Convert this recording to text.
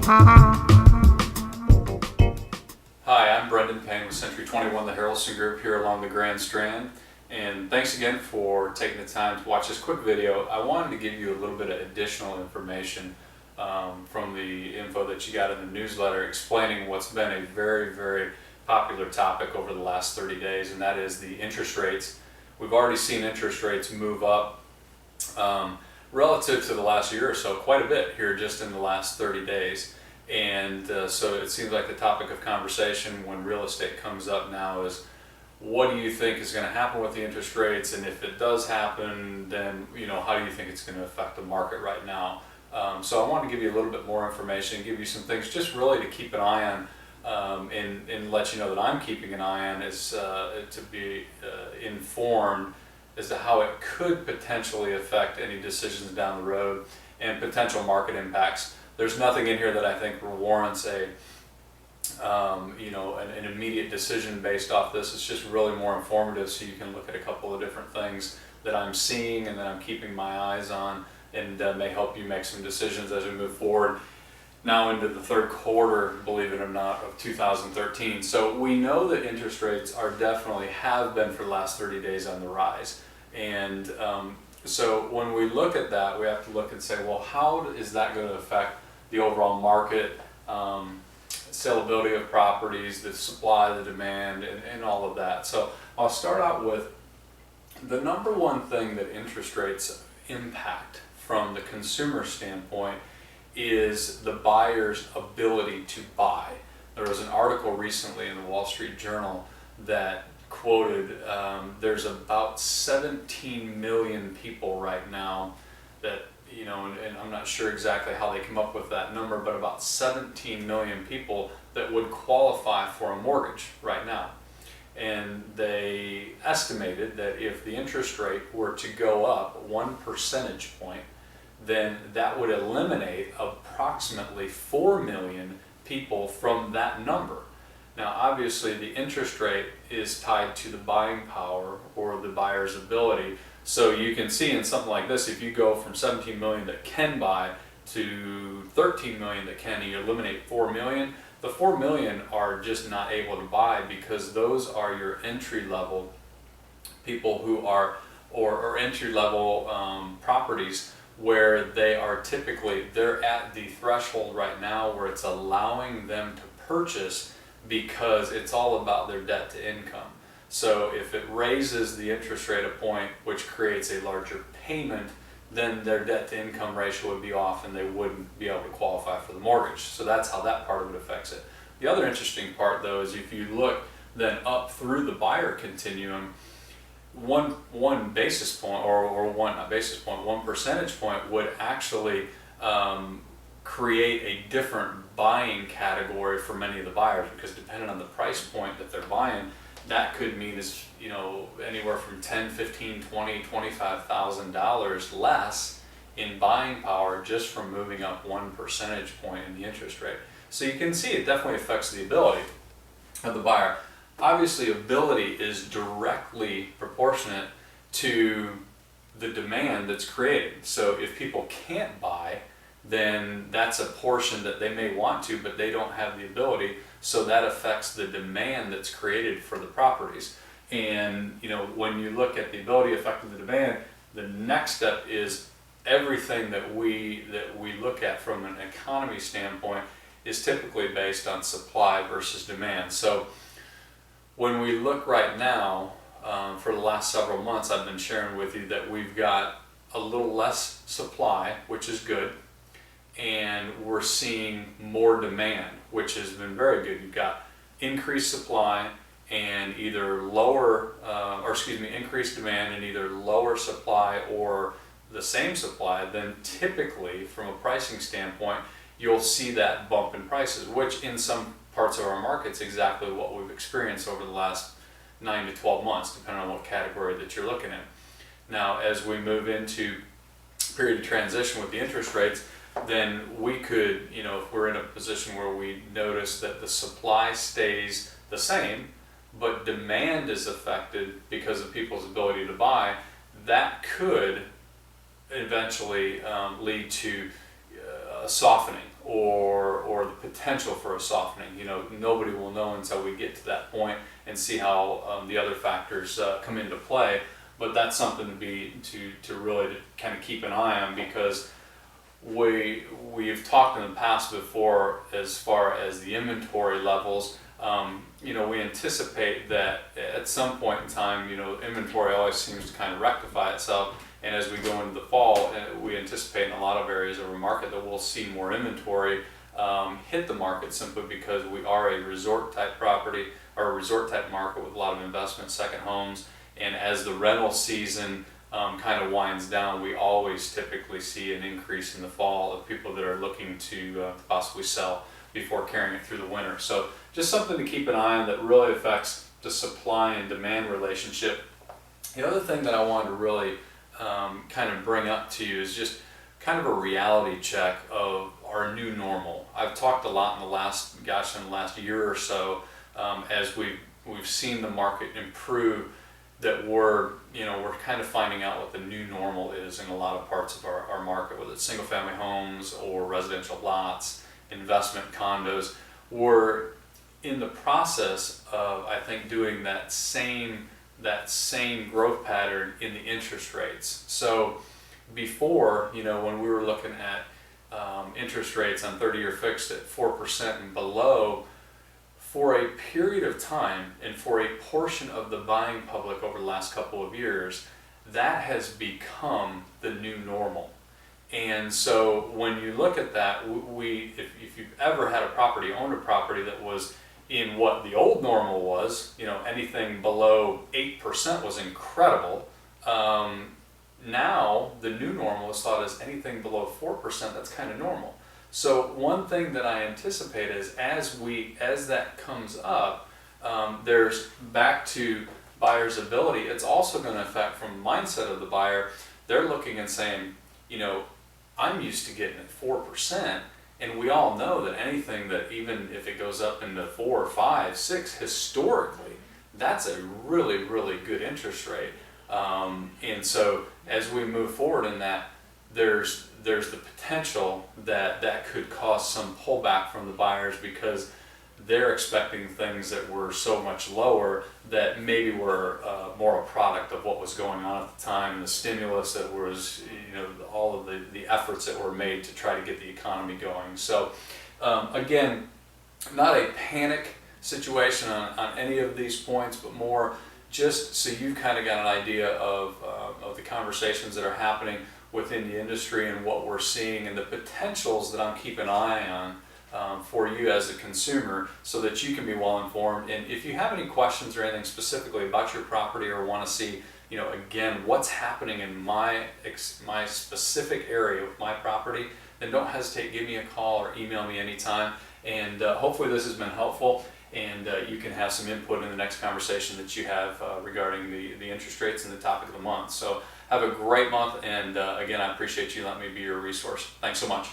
Hi, I'm Brendon Payne with Century 21, the Harrelson Group here along the Grand Strand. And thanks again for taking the time to watch this quick video. I wanted to give you a little bit of additional information from the info that you got in the newsletter explaining what's been a very, very popular topic over the last 30 days, and that is the interest rates. We've already seen interest rates move up relative to the last year or so quite a bit here just in the last 30 days. And so it seems like the topic of conversation when real estate comes up now is, what do you think is going to happen with the interest rates? And if it does happen, then how do you think it's going to affect the market right now? So I want to give you a little bit more information, give you some things just really to keep an eye on, and let you know that I'm keeping an eye on, is to be informed as to how it could potentially affect any decisions down the road and potential market impacts. There's nothing in here that I think warrants an immediate decision based off this. It's just really more informative, so you can look at a couple of different things that I'm seeing and that I'm keeping my eyes on, and may help you make some decisions as we move forward now into the third quarter, believe it or not, of 2013. So we know that interest rates are definitely have been for the last 30 days on the rise. And so when we look at that, we have to look and say, well, how is that going to affect the overall market, sellability of properties, the supply, the demand, and all of that. So I'll start out with the number one thing that interest rates impact from the consumer standpoint is the buyer's ability to buy. There was an article recently in the Wall Street Journal that quoted there's about 17 million people right now that, and I'm not sure exactly how they come up with that number, but about 17 million people that would qualify for a mortgage right now. And they estimated that if the interest rate were to go up 1 percentage point, then that would eliminate approximately 4 million people from that number. Now, obviously, the interest rate is tied to the buying power or the buyer's ability. So you can see in something like this, if you go from 17 million that can buy to 13 million that can, and you eliminate 4 million, the 4 million are just not able to buy because those are your entry-level people who are, or entry-level properties where they are typically, they're at the threshold right now where it's allowing them to purchase because it's all about their debt to income. So if it raises the interest rate a point, which creates a larger payment, then their debt to income ratio would be off and they wouldn't be able to qualify for the mortgage. So that's how that part of it affects it. The other interesting part though is if you look then up through the buyer continuum, one basis point, or one, not basis point, 1 percentage point would actually create a different buying category for many of the buyers, because depending on the price point that they're buying, that could mean is anywhere from $10, $15, $20, $25,000 less in buying power just from moving up 1 percentage point in the interest rate. So you can see it definitely affects the ability of the buyer. Obviously, ability is directly proportionate to the demand that's created. So if people can't buy, then that's a portion that they may want to, but they don't have the ability. So that affects the demand that's created for the properties. And when you look at the ability affecting the demand, the next step is everything that we look at from an economy standpoint is typically based on supply versus demand. So when we look right now, for the last several months, I've been sharing with you that we've got a little less supply, which is good, and we're seeing more demand, which has been very good. You've got increased supply and either increased demand and either lower supply or the same supply, then typically from a pricing standpoint, you'll see that bump in prices, which in some parts of our market's exactly what we've experienced over the last 9 to 12 months, depending on what category that you're looking at. Now, as we move into period of transition with the interest rates, then we could, if we're in a position where we notice that the supply stays the same, but demand is affected because of people's ability to buy, that could eventually lead to a softening or the potential for a softening. Nobody will know until we get to that point and see how the other factors come into play. But that's something to really kind of keep an eye on, because we've talked in the past before as far as the inventory levels. We anticipate that at some point in time, inventory always seems to kind of rectify itself. And as we go into the fall, we anticipate in a lot of areas of our market that we'll see more inventory hit the market, simply because we are a resort type property, or a resort type market with a lot of investment, second homes. And as the rental season kind of winds down, we always typically see an increase in the fall of people that are looking to possibly sell before carrying it through the winter. So just something to keep an eye on that really affects the supply and demand relationship. The other thing that I wanted to really kind of bring up to you is just kind of a reality check of our new normal. I've talked a lot in the last year or so, as we've seen the market improve, that we're kind of finding out what the new normal is in a lot of parts of our market, whether it's single family homes or residential lots, investment condos. We're in the process of, I think, doing that same growth pattern in the interest rates. So before, when we were looking at interest rates on 30-year fixed at 4% and below, for a period of time and for a portion of the buying public over the last couple of years, that has become the new normal. And so when you look at that, if you've ever had owned a property that was in what the old normal was, anything below 8% was incredible. Now the new normal is thought as anything below 4%, that's kind of normal. So one thing that I anticipate is as that comes up, there's back to buyer's ability. It's also going to affect from the mindset of the buyer. They're looking and saying, I'm used to getting at 4%, and we all know that anything that, even if it goes up into 4, 5, 6, historically, that's a really, really good interest rate. And so as we move forward in that, there's the potential that could cause some pullback from the buyers, because they're expecting things that were so much lower that maybe were more a product of what was going on at the time, the stimulus that was, all of the efforts that were made to try to get the economy going. So again, not a panic situation on any of these points, but more just so you've kind of got an idea of the conversations that are happening within the industry and what we're seeing and the potentials that I'm keeping an eye on for you as a consumer, so that you can be well informed. And if you have any questions or anything specifically about your property, or want to see, again, what's happening in my specific area with my property, then don't hesitate, give me a call or email me anytime. And hopefully this has been helpful, and you can have some input in the next conversation that you have regarding the interest rates and the topic of the month. So have a great month, and again, I appreciate you letting me be your resource. Thanks so much.